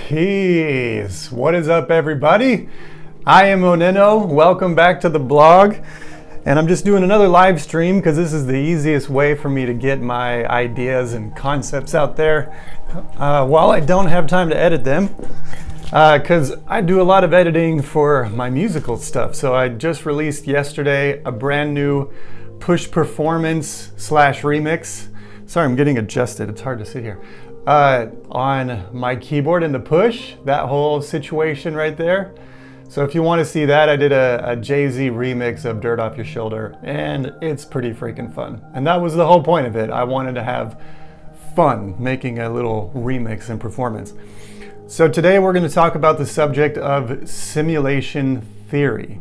Peace. What is up, everybody? I am OnenO. Welcome back to the blog. And I'm just doing another live stream because this is the easiest way for me to get my ideas and concepts out there while I don't have time to edit them. Because I do a lot of editing for my musical stuff. So I just released yesterday a brand new push performance / remix. Sorry, I'm getting adjusted. It's hard to sit here. On my keyboard in the push, that whole situation right there. So if you want to see that, I did a Jay-Z remix of Dirt Off Your Shoulder, and it's pretty freaking fun. And that was the whole point of it. I wanted to have fun making a little remix and performance. So today we're going to talk about the subject of simulation theory.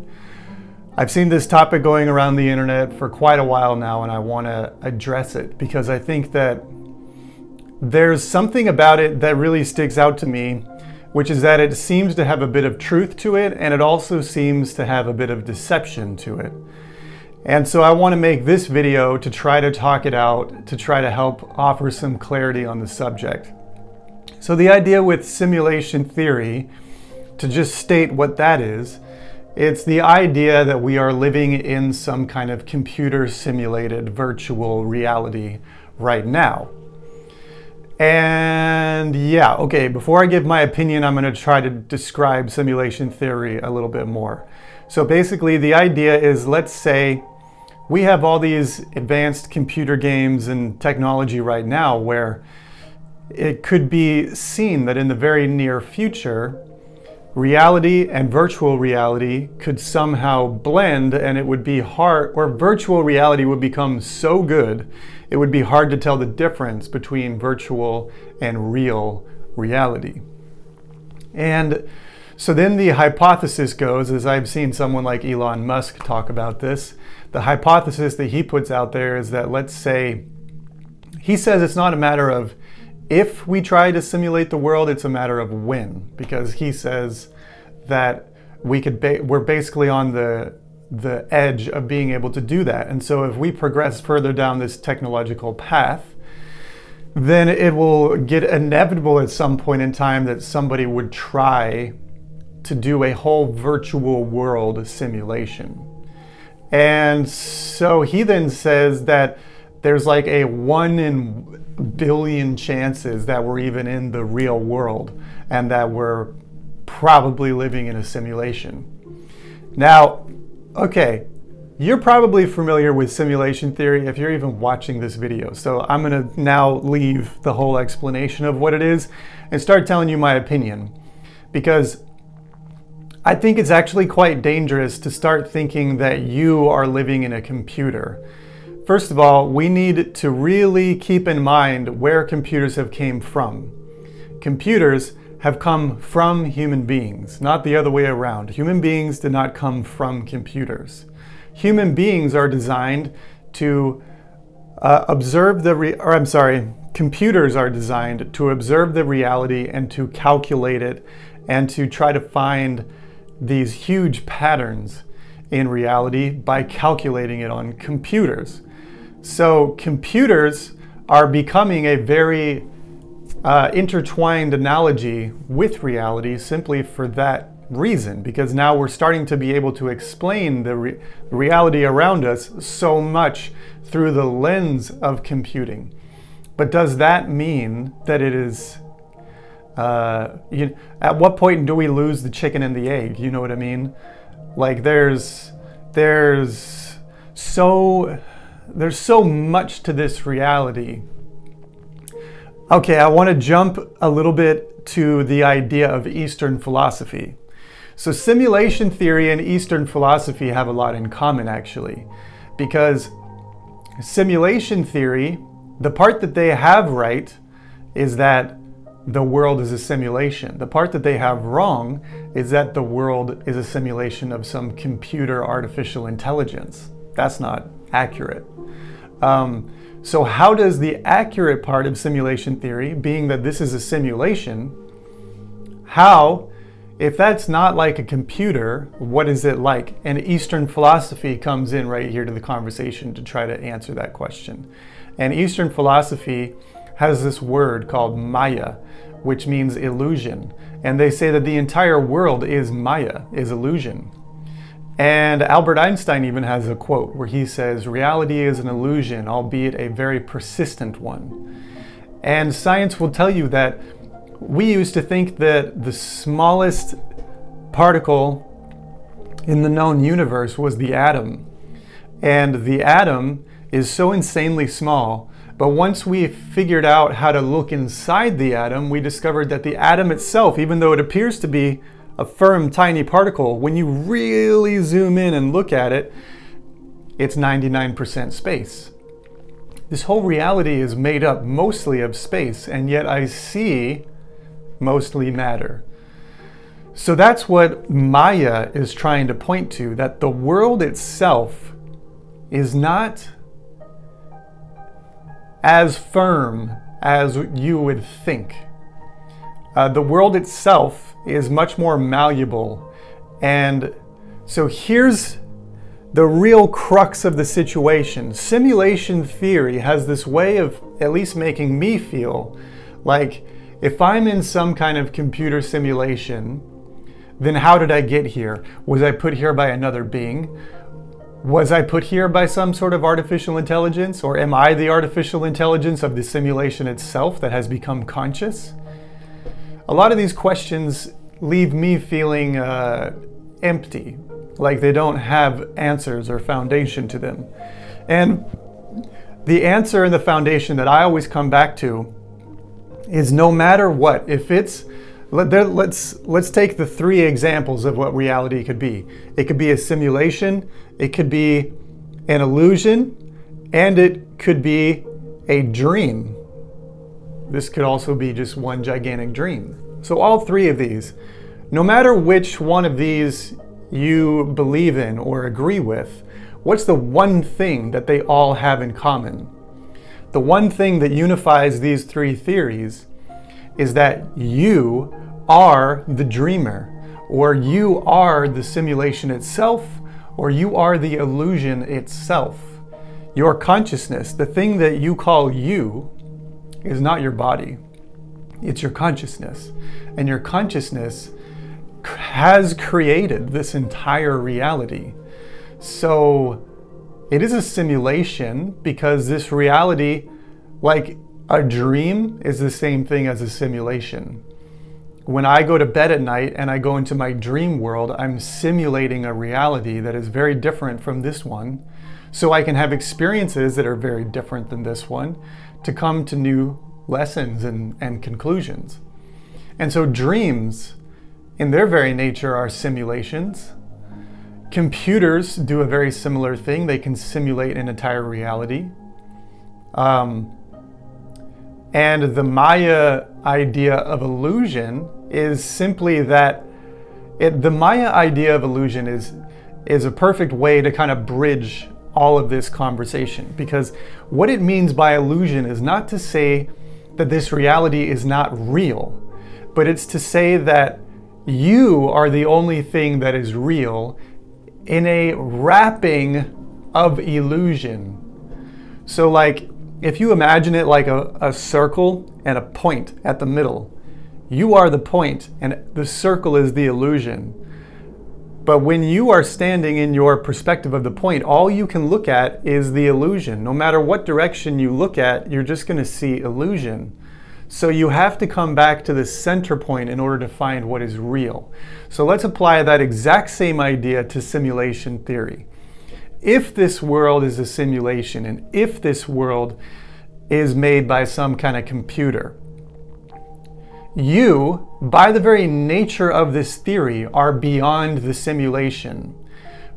I've seen this topic going around the internet for quite a while now, and I want to address it because I think that there's something about it that really sticks out to me, which is that it seems to have a bit of truth to it, and it also seems to have a bit of deception to it. And so I want to make this video to try to talk it out, to try to help offer some clarity on the subject. So the idea with simulation theory, to just state what that is, it's the idea that we are living in some kind of computer simulated virtual reality right now. And yeah, okay, before I give my opinion, I'm going to try to describe simulation theory a little bit more. So basically the idea is, let's say we have all these advanced computer games and technology right now where it could be seen that in the very near future, reality and virtual reality could somehow blend, and it would be hard, or virtual reality would become so good it would be hard to tell the difference between virtual and real reality. And so then the hypothesis goes, as I've seen someone like Elon Musk talk about this, the hypothesis that he puts out there is that, let's say, he says it's not a matter of if we try to simulate the world, it's a matter of when, because he says that we're basically on the edge of being able to do that. And so if we progress further down this technological path, then it will get inevitable at some point in time that somebody would try to do a whole virtual world simulation. And so he then says that there's like a 1 in a billion chances that we're even in the real world and that we're probably living in a simulation. Now, okay, you're probably familiar with simulation theory if you're even watching this video. So I'm going to now leave the whole explanation of what it is and start telling you my opinion, because I think it's actually quite dangerous to start thinking that you are living in a computer. First of all, we need to really keep in mind where computers have came from. Computers have come from human beings, not the other way around. Human beings did not come from computers. Human beings are designed to computers are designed to observe the reality and to calculate it and to try to find these huge patterns in reality by calculating it on computers. So computers are becoming a very intertwined analogy with reality simply for that reason, because now we're starting to be able to explain the reality around us so much through the lens of computing. But does that mean that it is, at what point do we lose the chicken and the egg? You know what I mean? Like there's so much to this reality. Okay, I want to jump a little bit to the idea of Eastern philosophy. So simulation theory and Eastern philosophy have a lot in common, actually, because simulation theory, the part that they have right is that the world is a simulation. The part that they have wrong is that the world is a simulation of some computer artificial intelligence. That's not accurate. So how does the accurate part of simulation theory, being that this is a simulation, how, if that's not like a computer, what is it like? And Eastern philosophy comes in right here to the conversation to try to answer that question. And Eastern philosophy has this word called Maya, which means illusion. And they say that the entire world is Maya, is illusion. And Albert Einstein even has a quote where he says, reality is an illusion, albeit a very persistent one. And science will tell you that we used to think that the smallest particle in the known universe was the atom. And the atom is so insanely small, but once we figured out how to look inside the atom, we discovered that the atom itself, even though it appears to be a firm, tiny particle, when you really zoom in and look at it, it's 99% space. This whole reality is made up mostly of space, and yet I see mostly matter. So that's what Maya is trying to point to, that the world itself is not as firm as you would think. The world itself is much more malleable. And so here's the real crux of the situation. Simulation theory has this way of at least making me feel like if I'm in some kind of computer simulation, then how did I get here? Was I put here by another being? Was I put here by some sort of artificial intelligence? Or am I the artificial intelligence of the simulation itself that has become conscious? A lot of these questions leave me feeling empty, like they don't have answers or foundation to them. And the answer and the foundation that I always come back to is no matter what, if it's, let's take the three examples of what reality could be. It could be a simulation, it could be an illusion, and it could be a dream. This could also be just one gigantic dream. So all three of these, no matter which one of these you believe in or agree with, what's the one thing that they all have in common? The one thing that unifies these three theories is that you are the dreamer, or you are the simulation itself, or you are the illusion itself. Your consciousness, the thing that you call you, is not your body. It's your consciousness. And your consciousness has created this entire reality. So it is a simulation because this reality, like a dream, is the same thing as a simulation. When I go to bed at night and I go into my dream world, I'm simulating a reality that is very different from this one. So I can have experiences that are very different than this one to come to new lessons and conclusions. And so dreams, in their very nature, are simulations. Computers do a very similar thing. They can simulate an entire reality. And the Maya idea of illusion is simply that the Maya idea of illusion is a perfect way to kind of bridge all of this conversation, because what it means by illusion is not to say that this reality is not real, but it's to say that you are the only thing that is real in a wrapping of illusion. So like, if you imagine it like a circle and a point at the middle, you are the point and the circle is the illusion. But when you are standing in your perspective of the point, all you can look at is the illusion. No matter what direction you look at, you're just going to see illusion. So you have to come back to the center point in order to find what is real. So let's apply that exact same idea to simulation theory. If this world is a simulation, and if this world is made by some kind of computer, you, by the very nature of this theory, are beyond the simulation.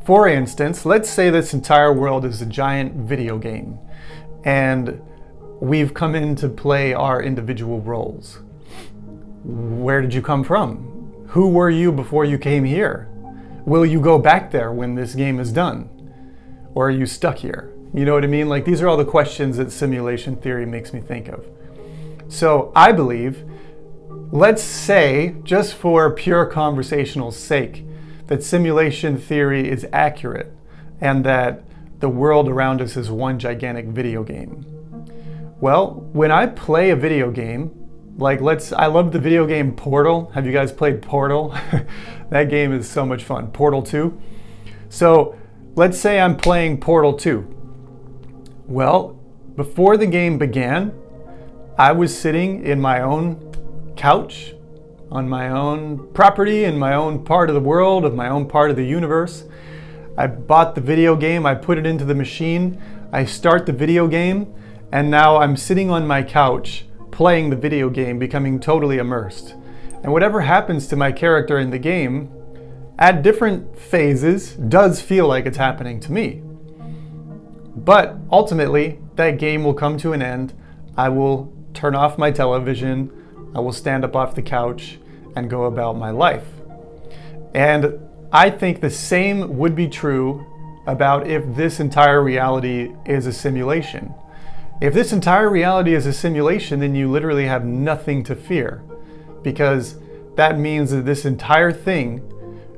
For instance, let's say this entire world is a giant video game, and we've come in to play our individual roles. Where did you come from? Who were you before you came here? Will you go back there when this game is done? Or are you stuck here? You know what I mean? Like, these are all the questions that simulation theory makes me think of. So I believe, let's say, just for pure conversational sake, that simulation theory is accurate and that the world around us is one gigantic video game. Well, when I play a video game, Like I love the video game Portal. Have you guys played Portal? That game is so much fun. Portal 2. So let's say I'm playing Portal 2. Well, before the game began, I was sitting in my own couch, on my own property, in my own part of the world, of my own part of the universe. I bought the video game, I put it into the machine, I start the video game, and now I'm sitting on my couch playing the video game, becoming totally immersed. And whatever happens to my character in the game, at different phases, does feel like it's happening to me. But ultimately, that game will come to an end. I will turn off my television, I will stand up off the couch and go about my life. And I think the same would be true about if this entire reality is a simulation. If this entire reality is a simulation, then you literally have nothing to fear, because that means that this entire thing,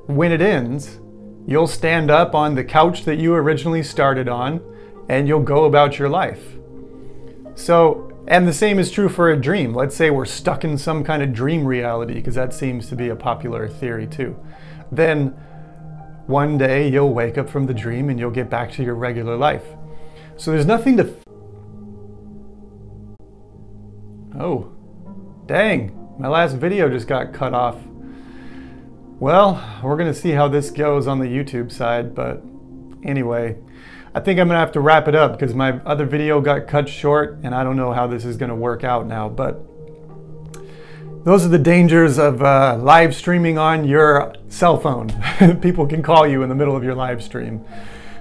when it ends, you'll stand up on the couch that you originally started on and you'll go about your life. So, and the same is true for a dream. Let's say we're stuck in some kind of dream reality, because that seems to be a popular theory too. Then one day you'll wake up from the dream and you'll get back to your regular life. So there's nothing to... Oh, dang, my last video just got cut off. Well, we're gonna see how this goes on the YouTube side, but anyway, I think I'm gonna have to wrap it up because my other video got cut short and I don't know how this is gonna work out now, but those are the dangers of live streaming on your cell phone. People can call you in the middle of your live stream.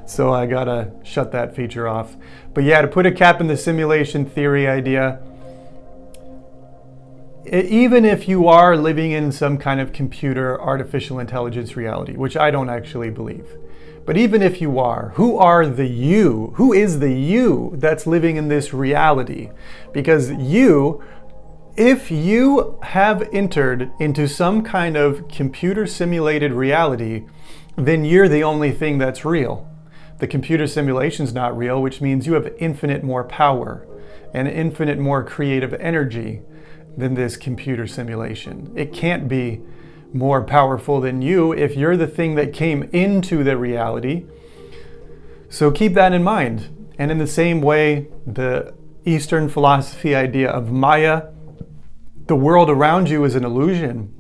So I gotta shut that feature off. But yeah, to put a cap in the simulation theory idea, even if you are living in some kind of computer artificial intelligence reality, which I don't actually believe, but even if you are, who are the you? Who is the you that's living in this reality? Because you, if you have entered into some kind of computer simulated reality, then you're the only thing that's real. The computer simulation's not real, which means you have infinite more power and infinite more creative energy than this computer simulation. It can't be more powerful than you if you're the thing that came into the reality. So keep that in mind. And in the same way, the Eastern philosophy idea of Maya, the world around you is an illusion.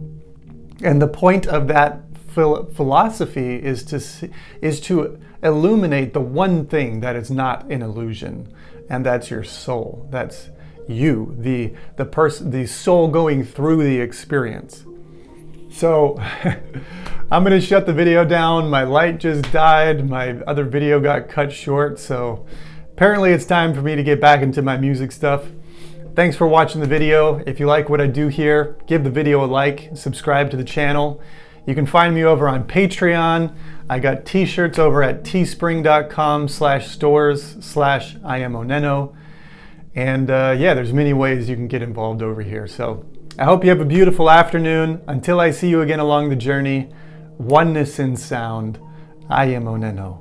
And the point of that philosophy is to illuminate the one thing that is not an illusion, and that's your soul. That's you, the soul going through the experience. So I'm gonna shut the video down. My light just died. My other video got cut short. So apparently it's time for me to get back into my music stuff. Thanks for watching the video. If you like what I do here, give the video a like, subscribe to the channel. You can find me over on Patreon. I got t-shirts over at teespring.com/stores/IamOnenO. And yeah, there's many ways you can get involved over here. So I hope you have a beautiful afternoon. Until I see you again along the journey, oneness in sound. I am OnenO.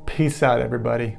Peace out, everybody.